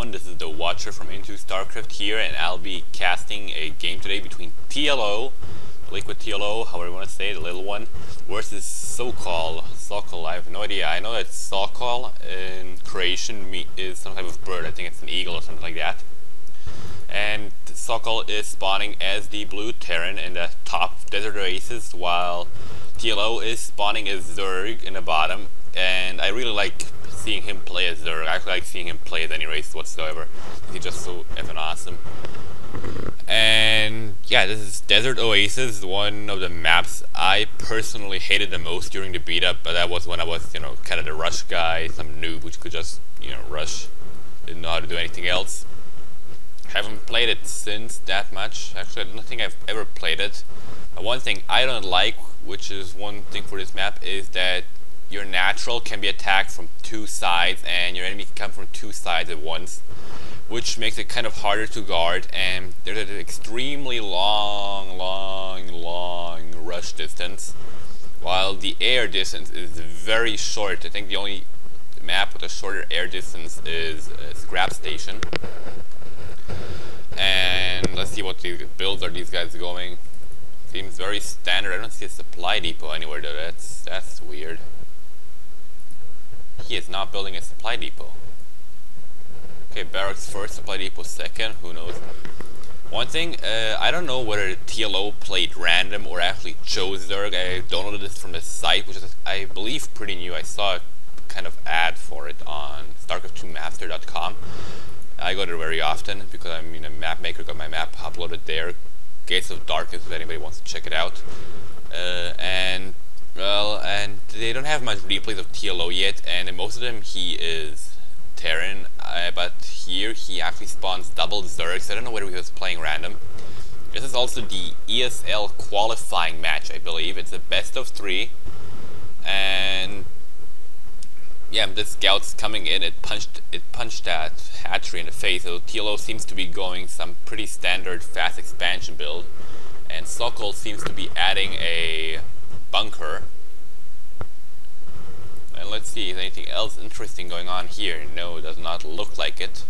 everyone, this is TheWatcher from IntoStarCraft here, and I'll be casting a game today between TLO, Liquid TLO, however you want to say it, the little one, versus SoKoL. SoKoL, I have no idea. I know that SoKoL in Croatian is some type of bird. I think it's an eagle or something like that. And SoKoL is spawning as the blue Terran in the top desert oasis, while TLO is spawning as Zerg in the bottom. And I really like seeing him play as Zerg. I actually like seeing him play as any race whatsoever. He's just so effing awesome. And yeah, this is Desert Oasis, one of the maps I personally hated the most during the beta, but that was when I was, kind of the rush guy, some noob which could just, rush, didn't know how to do anything else. Haven't played it since that much. Actually, I don't think I've ever played it. But one thing I don't like, which is one thing for this map, is that your natural can be attacked from two sides and your enemy can come from two sides at once, which makes it kind of harder to guard, and there's an extremely long rush distance, while the air distance is very short. I think the only map with a shorter air distance is Scrap Station. And let's see what these builds are these guys going. Seems very standard. I don't see a supply depot anywhere though. That's weird. He is not building a supply depot. Okay, barracks first, supply depot second, who knows. One thing, I don't know whether TLO played random or actually chose Zerg. I downloaded this from the site, which is, I believe, pretty new. I saw a kind of ad for it on StarCraft2master.com. I go there very often because I'm a map maker, got my map uploaded there. Gates of Darkness, if anybody wants to check it out. And they don't have much replays of TLO yet, and in most of them he is Terran, but here he actually spawns double Zergs. I don't know whether he was playing random. This is also the ESL qualifying match, I believe. It's a best of 3, and yeah, the scouts coming in, it punched that hatchery in the face. So TLO seems to be going some pretty standard fast expansion build, and SoKoL seems to be adding a bunker. And let's see, is anything else interesting going on here? No, it does not look like it.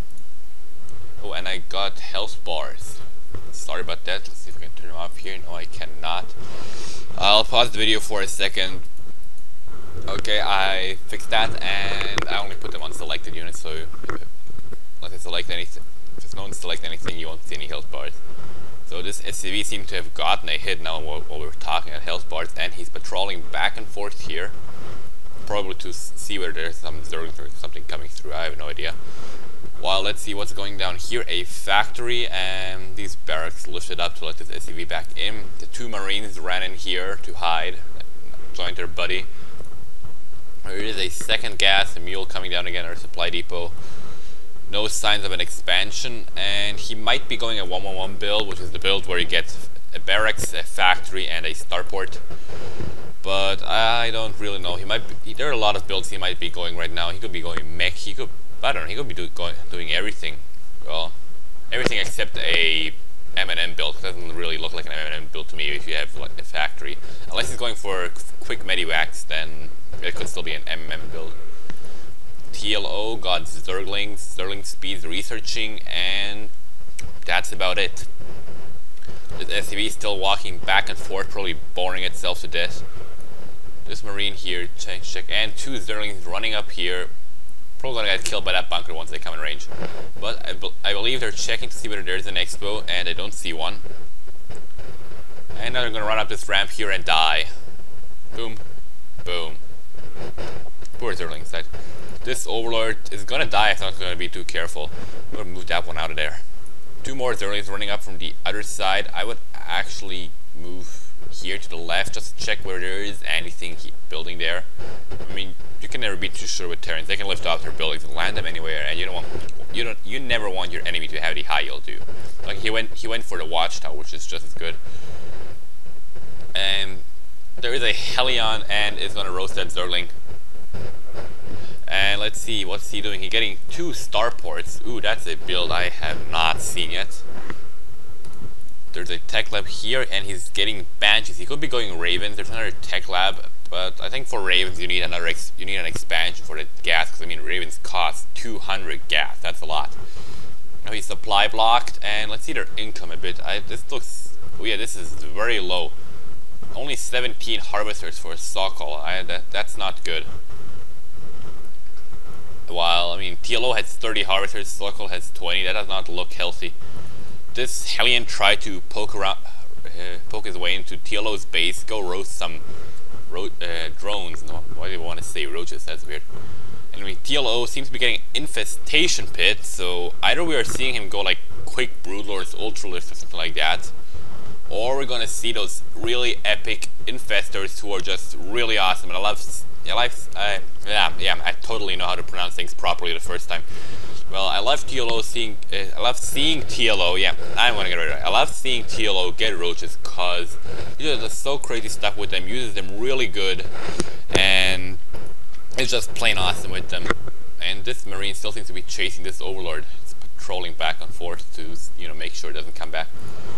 Oh, and I got health bars. Sorry about that. Let's see if I can turn them off here. No, I cannot. I'll pause the video for a second. Okay, I fixed that, and I only put them on selected units, so unless I select anything, if no one select anything, you won't see any health bars. So this SCV seemed to have gotten a hit now while we were talking at health bars, and he's patrolling back and forth here, probably to see whether there's some Zerglings or something coming through. I have no idea. Well, let's see what's going down here. A factory, and these barracks lifted up to let this SCV back in. The two Marines ran in here to hide, joined their buddy. There is a second gas, a mule coming down again, or a supply depot. No signs of an expansion, and he might be going a 1-1-1 build, which is the build where you get a barracks, a factory, and a starport. But I don't really know. He might be, there are a lot of builds he might be going right now. He could be going mech. He could, I don't know. He could be doing everything. Well, everything except a M&M build. It doesn't really look like an M&M build to me if you have like a factory. Unless he's going for quick medivacs, then it could still be an M&M build. TLO got Zerglings, Zergling speeds researching, and that's about it. This SCV is still walking back and forth, probably boring itself to death. This Marine here, check, and two Zerglings running up here. Probably gonna get killed by that bunker once they come in range. But I believe they're checking to see whether there's an expo, and they don't see one. And now they're gonna run up this ramp here and die. Boom. Boom. Poor Zerglings died. This Overlord is gonna die if I'm not gonna be too careful. I'm gonna move that one out of there. Two more Zerglings running up from the other side. I would actually move here to the left just to check where there is anything building there. I mean, you can never be too sure with Terrans. They can lift off their buildings and land them anywhere, and you never want your enemy to have the high yield do. Like he went for the watchtower, which is just as good. And there is a Helion, and it's gonna roast that Zergling. And let's see, what's he doing? He's getting 2 starports. Ooh, that's a build I have not seen yet. There's a tech lab here, and he's getting Banshees. He could be going Ravens. There's another tech lab, but I think for Ravens you need an expansion for the gas, because I mean Ravens cost 200 gas. That's a lot. Now he's supply blocked, and let's see their income a bit. This looks, oh yeah, this is very low. Only 17 harvesters for SoKoL. That's not good. While, I mean, TLO has 30 harvesters, SoKoL has 20. That does not look healthy. This Hellion tried to poke his way into TLO's base, go roast some drones. No, why do you want to say roaches? That's weird. Anyway, TLO seems to be getting infestation pit, so either we are seeing him go like quick broodlords, ultralords, or something like that, or we're gonna see those really epic infestors who are just really awesome. And I totally know how to pronounce things properly the first time. Well, I love TLO seeing TLO. Yeah, I'm gonna get it right. I love seeing TLO get roaches because he does so crazy stuff with them, uses them really good, and it's just plain awesome with them. And this Marine still seems to be chasing this Overlord. It's patrolling back and forth to, you know, make sure it doesn't come back.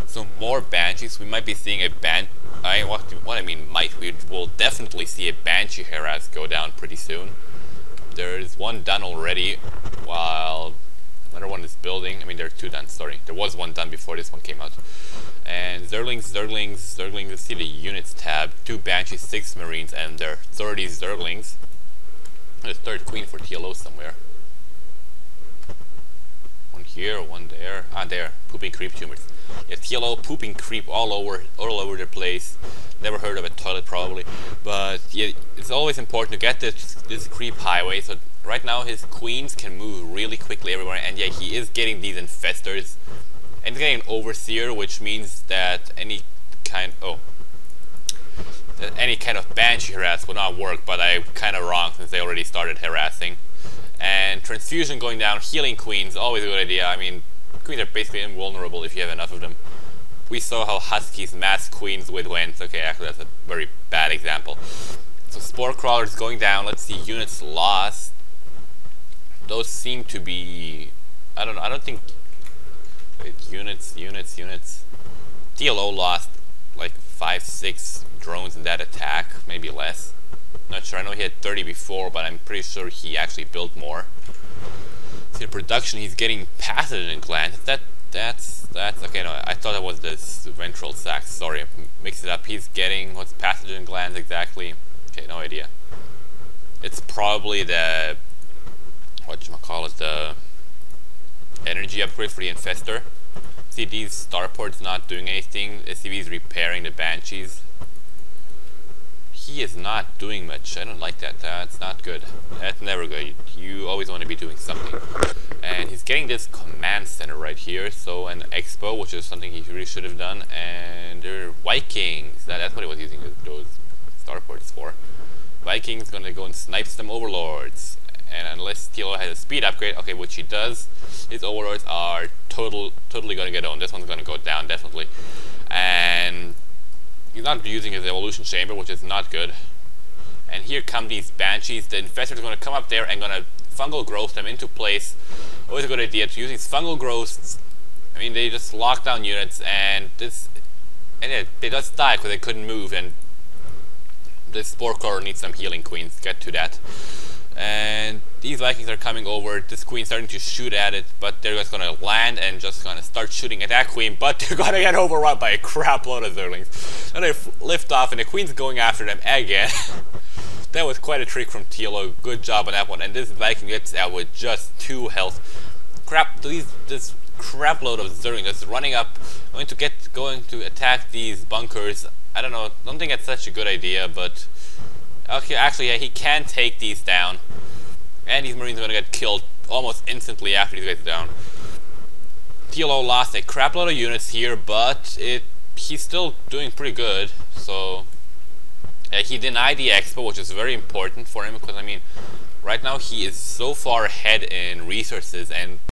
So more Banshees. We might be seeing a we will definitely see a Banshee harass go down pretty soon. There's one done already, while another one is building. I mean, there are two done, sorry. There was one done before this one came out. And Zerglings, let's see the units tab. 2 Banshees, 6 Marines, and there are 30 Zerglings. There's a third queen for TLO somewhere. One here, one there. Ah, there. Pooping creep tumors. Yeah, TLO pooping creep all over the place. Never heard of a toilet probably, but yeah, it's always important to get this creep highway. So right now his queens can move really quickly everywhere, and yeah, he is getting these infestors, and he's getting an overseer, which means that any kind of Banshee harass will not work. But I'm kind of wrong since they already started harassing. And transfusion going down, healing queens, always a good idea. I mean, queens are basically invulnerable if you have enough of them. We saw how Huskies mass queens with wins. Okay, actually that's a very bad example. So Spore Crawlers going down. Let's see, units lost. Those seem to be, I don't think, wait, units. TLO lost like 5-6 drones in that attack, maybe less. Not sure, I know he had 30 before, but I'm pretty sure he actually built more. See the production, he's getting pathogen glands. That's okay. No, I thought it was this ventral sac. Sorry, I mixed it up. He's getting, what's pathogen glands exactly? Okay, no idea. It's probably the, whatchamacallit, the energy upgrade for the infestor. See, these starports not doing anything. SCV's repairing the Banshees. He is not doing much. I don't like that. That's not good. That's never good. You always want to be doing something. And he's getting this command center right here. So an expo, which is something he really should have done. And they're Vikings. That's what he was using those starports for. Vikings gonna go and snipe some overlords. And unless TLO has a speed upgrade, okay, which he does, his overlords are totally gonna get owned. This one's gonna go down definitely. And he's not using his evolution chamber, which is not good. And here come these Banshees. The infestors are going to come up there and going to fungal growth them into place. Always a good idea to use these fungal growths. I mean, they just lock down units, and they just die because they couldn't move. And this Spore Crawler needs some healing queens. Get to that. And these Vikings are coming over. This queen's starting to shoot at it, but they're just gonna land and just gonna start shooting at that queen, but they're gonna get overrun by a crap load of Zerglings. And they lift off, and the queen's going after them again. That was quite a trick from TLO. Good job on that one. And this Viking gets out with just 2 health. This crap load of Zerglings just running up, going to attack these bunkers. I don't know. Don't think that's such a good idea, but okay, actually, yeah, he can take these down. And these Marines are going to get killed almost instantly after these guys are down. TLO lost a crap load of units here, but he's still doing pretty good. So he denied the expo, which is very important for him, because I mean, right now he is so far ahead in resources, and